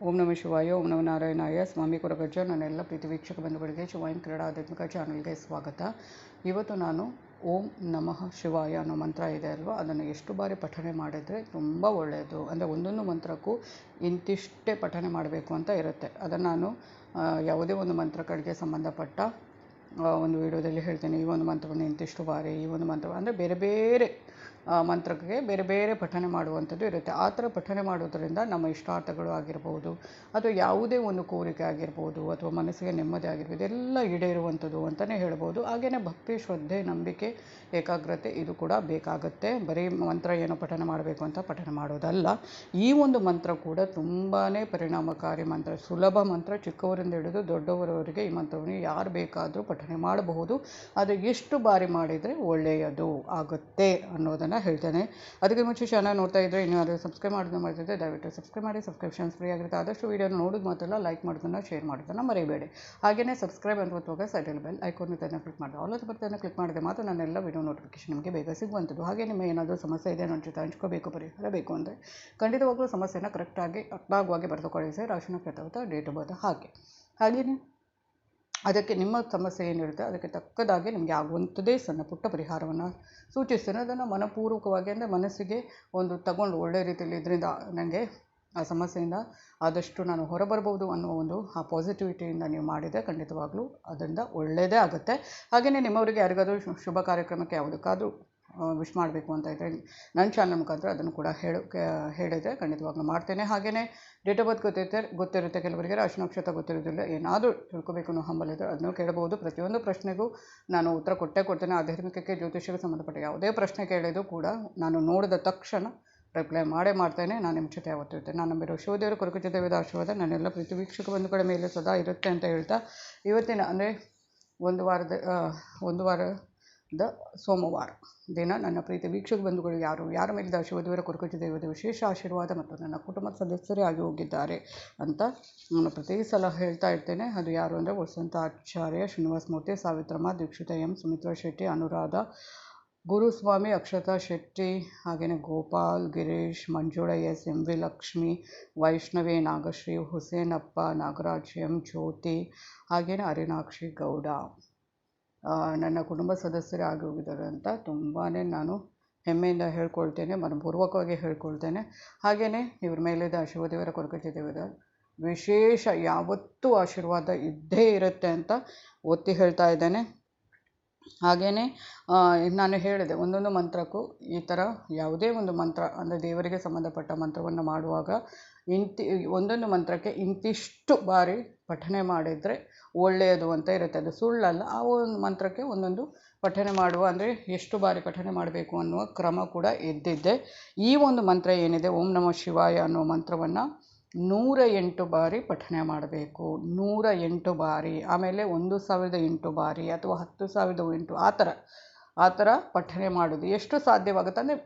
ಓಂ ನಮಃ ಶಿವಾಯ, ಓಂ ನಮಃ ನಾರಾಯಣಾಯ. ಸ್ವಾಮಿ ಕೊರಗಜ್ಜ. ನನ್ನೆಲ್ಲ ಪ್ರೀತಿ ವೀಕ್ಷಕ ಬಂಧುಗಳಿಗೆ ಶಿವಾಯನ್ ಕ್ರೀಡಾ ಆಧ್ಯಾತ್ಮಿಕ ಚಾನಲ್ಗೆ ಸ್ವಾಗತ. ಇವತ್ತು ನಾನು ಓಂ ನಮಃ ಶಿವಾಯ ಅನ್ನೋ ಮಂತ್ರ ಇದೆ ಅಲ್ವಾ, ಅದನ್ನು ಎಷ್ಟು ಬಾರಿ ಪಠನೆ ಮಾಡಿದರೆ ತುಂಬ ಒಳ್ಳೆಯದು. ಅಂದರೆ ಒಂದೊಂದು ಮಂತ್ರಕ್ಕೂ ಇಂತಿಷ್ಟೇ ಪಠನೆ ಮಾಡಬೇಕು ಅಂತ ಇರುತ್ತೆ. ಅದನ್ನು ನಾನು ಯಾವುದೇ ಒಂದು ಮಂತ್ರಗಳಿಗೆ ಸಂಬಂಧಪಟ್ಟ ಒಂದು ವಿಡಿಯೋದಲ್ಲಿ ಹೇಳ್ತೇನೆ. ಈ ಒಂದು ಮಂತ್ರವನ್ನು ಇಂತಿಷ್ಟು ಬಾರಿ, ಈ ಒಂದು ಮಂತ್ರ ಅಂದರೆ ಬೇರೆ ಬೇರೆ ಮಂತ್ರಕ್ಕೆ ಬೇರೆ ಬೇರೆ ಪಠನೆ ಮಾಡುವಂಥದ್ದು ಇರುತ್ತೆ. ಆ ಥರ ಪಠನೆ ಮಾಡೋದರಿಂದ ನಮ್ಮ ಇಷ್ಟಾರ್ಥಗಳು ಆಗಿರ್ಬೋದು, ಅಥವಾ ಯಾವುದೇ ಒಂದು ಕೋರಿಕೆ ಆಗಿರ್ಬೋದು, ಅಥವಾ ಮನಸ್ಸಿಗೆ ನೆಮ್ಮದಿ ಆಗಿರ್ಬೋದು, ಇದೆಲ್ಲ ಈಡೇರುವಂಥದ್ದು ಅಂತಲೇ ಹೇಳ್ಬೋದು. ಹಾಗೆಯೇ ಭಕ್ತಿ, ಶ್ರದ್ಧೆ, ನಂಬಿಕೆ, ಏಕಾಗ್ರತೆ ಇದು ಕೂಡ ಬೇಕಾಗುತ್ತೆ. ಬರೀ ಮಂತ್ರ ಏನೋ ಪಠನೆ ಮಾಡಬೇಕು ಅಂತ ಪಠನೆ ಮಾಡೋದಲ್ಲ. ಈ ಒಂದು ಮಂತ್ರ ಕೂಡ ತುಂಬಾ ಪರಿಣಾಮಕಾರಿ ಮಂತ್ರ, ಸುಲಭ ಮಂತ್ರ. ಚಿಕ್ಕವರಿಂದ ಹಿಡಿದು ದೊಡ್ಡವರವರೆಗೆ ಈ ಮಂತ್ರವನ್ನು ಯಾರು ಬೇಕಾದರೂ ಪಠನೆ ಮಾಡಬಹುದು. ಅದು ಎಷ್ಟು ಬಾರಿ ಮಾಡಿದರೆ ಒಳ್ಳೆಯದು ಆಗುತ್ತೆ ಅನ್ನೋದನ್ನು ಹೇಳ್ತೇನೆ. ಅದಕ್ಕೆ ಮುಂಚೆ ಚಾನಲ್ ನೋಡ್ತಾ ಇದ್ದರೆ ಇನ್ನೂ ಅದು ಸಬ್ಸ್ಕ್ರೈಬ್ ಮಾಡ್ತಿದ್ದೆ ದಯವಿಟ್ಟು ಸಬ್ಸ್ಕ್ರೈಬ್ ಮಾಡಿ. ಸಬ್ಸ್ಕ್ರಿಪ್ಷನ್ಸ್ ಫ್ರೀ ಆಗಿರುತ್ತೆ. ಆದಷ್ಟು ವೀಡಿಯೋನ ನೋಡೋದು ಮಾತ್ರ ಲೈಕ್ ಮಾಡೋದನ್ನು, ಶೇರ್ ಮಾಡೋದನ್ನು ಮರಿಬೇಡಿ. ಹಾಗೆಯೇ ಸಬ್ಸ್ಕ್ರೈಬ್ ಅಂತ ಒತ್ತುವಾಗ ಸೈಡಲ್ಲಿ ಬೆಲ್ ಐಕಾನ್ ಇದನ್ನು ಕ್ಲಿಕ್ ಮಾಡಿ ಆಲ್ ಅಂತ ಬರ್ತದೆ, ಕ್ಲಿಕ್ ಮಾಡಿದೆ ಮಾತ್ರ ನನ್ನೆಲ್ಲ ವೀಡಿಯೋ ನೋಟಿಫಿಕೇಶನ್ ನಿಮಗೆ ಬೇಗ ಸಿಗುವಂಥದ್ದು. ಹಾಗೆ ನಿಮ್ಮ ಏನಾದರೂ ಸಮಸ್ಯೆ ಇದೆ, ನನ್ನ ಜೊತೆ ಹಂಚ್ಕೋಬೇಕು, ಪರಿಹಾರ ಬೇಕು ಅಂದರೆ ಖಂಡಿತವಾಗ್ಲೂ ಸಮಸ್ಯೆನ ಕರೆಕ್ಟಾಗಿ ಅರ್ಥಾಗುವಾಗಿ ಬರೆದುಕೊಳ್ಳಿ ಸರ್. ರಾಶಿನ ಪ್ರತವತ ಡೇಟ್ ಆಫ್ ಬರ್ತ್ ಹಾಗೆಯೇ ಅದಕ್ಕೆ ನಿಮ್ಮ ಸಮಸ್ಯೆ ಏನಿರುತ್ತೆ ಅದಕ್ಕೆ ತಕ್ಕದಾಗಿ ನಿಮಗೆ ಆಗುವಂಥದ್ದೇ ಸಣ್ಣ ಪುಟ್ಟ ಪರಿಹಾರವನ್ನು ಸೂಚಿಸ್ತೇನೆ. ಅದನ್ನು ಮನಪೂರ್ವಕವಾಗಿ ಅಂದರೆ ಮನಸ್ಸಿಗೆ ಒಂದು ತಗೊಂಡು ಒಳ್ಳೆಯ ರೀತಿಯಲ್ಲಿ ಇದರಿಂದ ನನಗೆ ಆ ಸಮಸ್ಯೆಯಿಂದ ಆದಷ್ಟು ನಾನು ಹೊರಬರ್ಬೋದು ಅನ್ನೋ ಒಂದು ಆ ಪಾಸಿಟಿವಿಟಿಯಿಂದ ನೀವು ಮಾಡಿದರೆ ಖಂಡಿತವಾಗ್ಲೂ ಅದರಿಂದ ಒಳ್ಳೆಯದೇ ಆಗುತ್ತೆ. ಹಾಗೆಯೇ ನಿಮ್ಮವರಿಗೆ ಯಾರಿಗಾದರೂ ಶುಭ ಕಾರ್ಯಕ್ರಮಕ್ಕೆ ಯಾವುದಕ್ಕಾದರೂ ವಿಶ್ ಮಾಡಬೇಕು ಅಂತ ಇದ್ದರೆ ನನ್ನ ಚಾನಲ್ ಮುಖಾಂತರ ಅದನ್ನು ಕೂಡ ಹೇಳಿದರೆ ಖಂಡಿತವಾಗ್ಲೂ ಮಾಡ್ತೇನೆ. ಹಾಗೆಯೇ ಡೇಟ್ ಆಫ್ ಬರ್ತ್ ಗೊತ್ತಿರುತ್ತೆ ಕೆಲವರಿಗೆ, ರಾಶಿ ನಕ್ಷತ್ರ ಗೊತ್ತಿರೋದಿಲ್ಲ. ಏನಾದರೂ ತಿಳ್ಕೊಬೇಕು ಅನ್ನೋ ಹಂಬಲಿದ್ರೆ ಅದನ್ನು ಕೇಳಬಹುದು. ಪ್ರತಿಯೊಂದು ಪ್ರಶ್ನೆಗೂ ನಾನು ಉತ್ತರ ಕೊಡ್ತೇನೆ. ಆಧ್ಯಾತ್ಮಿಕಕ್ಕೆ, ಜ್ಯೋತಿಷ್ಯಕ್ಕೆ ಸಂಬಂಧಪಟ್ಟ ಯಾವುದೇ ಪ್ರಶ್ನೆ ಕೇಳಿದರೂ ಕೂಡ ನಾನು ನೋಡಿದ ತಕ್ಷಣ ರಿಪ್ಲೈ ಮಾಡ್ತೇನೆ. ನಾನು ನಿಮ್ಮ ಜೊತೆ ಯಾವತ್ತಿರ್ತೇನೆ. ನಾನು ನಂಬಿರೋ ಶಿವದೇವರು ಕೊರಕಜ್ಜ ದೇವದ ಆಶೀರ್ವಾದ ನನ್ನೆಲ್ಲ ಪ್ರೀತಿ ವೀಕ್ಷಕ ಬಂಧುಗಳ ಮೇಲೆ ಸದಾ ಇರುತ್ತೆ ಅಂತ ಹೇಳ್ತಾ, ಇವತ್ತಿನ ಅಂದರೆ ಒಂದು ವಾರದ ಸೋಮವಾರ ದಿನ ನನ್ನ ಪ್ರೀತಿ ವೀಕ್ಷಕ ಬಂಧುಗಳು ಯಾರ ಮೇಲಿದ್ದ ಶಿವದೇವರ ಕೊರಕಜ್ಜ ದೇವದ ವಿಶೇಷ ಆಶೀರ್ವಾದ ಮತ್ತು ನನ್ನ ಕುಟುಂಬದ ಸದಸ್ಯರೇ ಆಗಿ ಹೋಗಿದ್ದಾರೆ ಅಂತ ನಾನು ಪ್ರತಿ ಸಲ ಹೇಳ್ತಾ ಇರ್ತೇನೆ. ಅದು ಯಾರು ಅಂದರೆ ವಸಂತ ಆಚಾರ್ಯ, ಶ್ರೀನಿವಾಸ ಮೂರ್ತಿ, ಸಾವಿತ್ರಮ್ಮ, ದೀಕ್ಷಿತ ಎಂ, ಸುಮಿತ್ರಾ ಶೆಟ್ಟಿ, ಅನುರಾಧ, ಗುರುಸ್ವಾಮಿ, ಅಕ್ಷತಾ ಶೆಟ್ಟಿ, ಹಾಗೆಯೇ Gopal, Girish, Manjula S, M V Lakshmi, Vaishnavi, Nagashree, Husenappa, Nagaraj M, Jyothi, ಹಾಗೆಯೇ ಅರಿನಾಕ್ಷಿ ಗೌಡ ನನ್ನ ಕುಟುಂಬ ಸದಸ್ಯರೇ ಆಗಿ ಹೋಗಿದ್ದಾರೆ ಅಂತ ತುಂಬಾ ನಾನು ಹೆಮ್ಮೆಯಿಂದ ಹೇಳ್ಕೊಳ್ತೇನೆ, ಮನಪೂರ್ವಕವಾಗಿ ಹೇಳ್ಕೊಳ್ತೇನೆ. ಹಾಗೆಯೇ ಇವ್ರ ಮೇಲಿದ್ದ ಶಿವದೇವರ ಕೊರಕಜ್ಜ ದೇವದ ವಿಶೇಷ ಯಾವತ್ತೂ ಆಶೀರ್ವಾದ ಇದ್ದೇ ಇರುತ್ತೆ ಅಂತ ಒತ್ತಿ ಹೇಳ್ತಾ ಇದ್ದೇನೆ. ಹಾಗೆಯೇ ನಾನು ಹೇಳಿದೆ, ಒಂದೊಂದು ಮಂತ್ರಕ್ಕೂ ಈ ಥರ ಯಾವುದೇ ಒಂದು ಮಂತ್ರ ಅಂದರೆ ದೇವರಿಗೆ ಸಂಬಂಧಪಟ್ಟ ಮಂತ್ರವನ್ನು ಮಾಡುವಾಗ ಒಂದೊಂದು ಮಂತ್ರಕ್ಕೆ ಇಂತಿಷ್ಟು ಬಾರಿ ಪಠನೆ ಮಾಡಿದರೆ ಒಳ್ಳೆಯದು ಅಂತ ಇರುತ್ತೆ. ಅದು ಸುಳ್ಳಲ್ಲ. ಆ ಒಂದು ಮಂತ್ರಕ್ಕೆ ಒಂದೊಂದು ಪಠನೆ ಮಾಡುವ ಅಂದರೆ ಎಷ್ಟು ಬಾರಿ ಪಠನೆ ಮಾಡಬೇಕು ಅನ್ನುವ ಕ್ರಮ ಕೂಡ ಇದ್ದಿದ್ದೆ. ಈ ಒಂದು ಮಂತ್ರ ಏನಿದೆ ಓಂ ನಮಃ ಶಿವಾಯ ಅನ್ನೋ ಮಂತ್ರವನ್ನು 108 ಬಾರಿ ಪಠನೆ ಮಾಡಬೇಕು. 108 ಬಾರಿ, ಆಮೇಲೆ 1008 ಬಾರಿ ಅಥವಾ 10,008 ಆ ಥರ ಪಠನೆ ಮಾಡೋದು ಎಷ್ಟು ಸಾಧ್ಯವಾಗುತ್ತೆ ಅಂದರೆ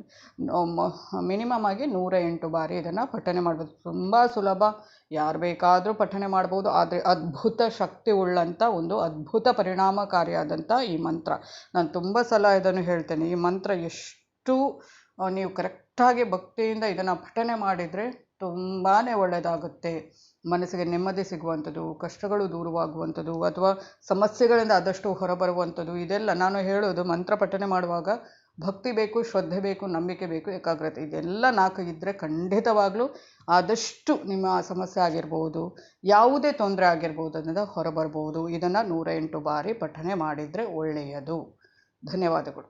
ಮಿನಿಮಮ್ ಆಗಿ 108 ಬಾರಿ ಇದನ್ನು ಪಠನೆ ಮಾಡ್ಬೋದು. ತುಂಬ ಸುಲಭ, ಯಾರು ಬೇಕಾದರೂ ಪಠನೆ ಮಾಡ್ಬೋದು. ಆದರೆ ಅದ್ಭುತ ಶಕ್ತಿ ಉಳ್ಳಂಥ ಒಂದು ಅದ್ಭುತ ಪರಿಣಾಮಕಾರಿಯಾದಂಥ ಈ ಮಂತ್ರ. ನಾನು ತುಂಬ ಸಲ ಇದನ್ನು ಹೇಳ್ತೇನೆ. ಈ ಮಂತ್ರ ಎಷ್ಟು ನೀವು ಕರೆಕ್ಟಾಗಿ ಭಕ್ತಿಯಿಂದ ಇದನ್ನು ಪಠನೆ ಮಾಡಿದರೆ ತುಂಬಾ ಒಳ್ಳೆಯದಾಗುತ್ತೆ. ಮನಸ್ಸಿಗೆ ನೆಮ್ಮದಿ ಸಿಗುವಂಥದ್ದು, ಕಷ್ಟಗಳು ದೂರವಾಗುವಂಥದ್ದು, ಅಥವಾ ಸಮಸ್ಯೆಗಳಿಂದ ಆದಷ್ಟು ಹೊರಬರುವಂಥದ್ದು. ಇದೆಲ್ಲ ನಾನು ಹೇಳೋದು, ಮಂತ್ರ ಪಠನೆ ಮಾಡುವಾಗ ಭಕ್ತಿ ಬೇಕು, ಶ್ರದ್ಧೆ ಬೇಕು, ನಂಬಿಕೆ ಬೇಕು, ಏಕಾಗ್ರತೆ, ಇದೆಲ್ಲ 4 ಇದ್ದರೆ ಖಂಡಿತವಾಗ್ಲೂ ಆದಷ್ಟು ನಿಮ್ಮ ಸಮಸ್ಯೆ ಆಗಿರ್ಬೋದು, ಯಾವುದೇ ತೊಂದರೆ ಆಗಿರ್ಬೋದು ಅದರಿಂದ ಹೊರಬರ್ಬೋದು. ಇದನ್ನು 108 ಬಾರಿ ಪಠನೆ ಮಾಡಿದರೆ ಒಳ್ಳೆಯದು. ಧನ್ಯವಾದಗಳು.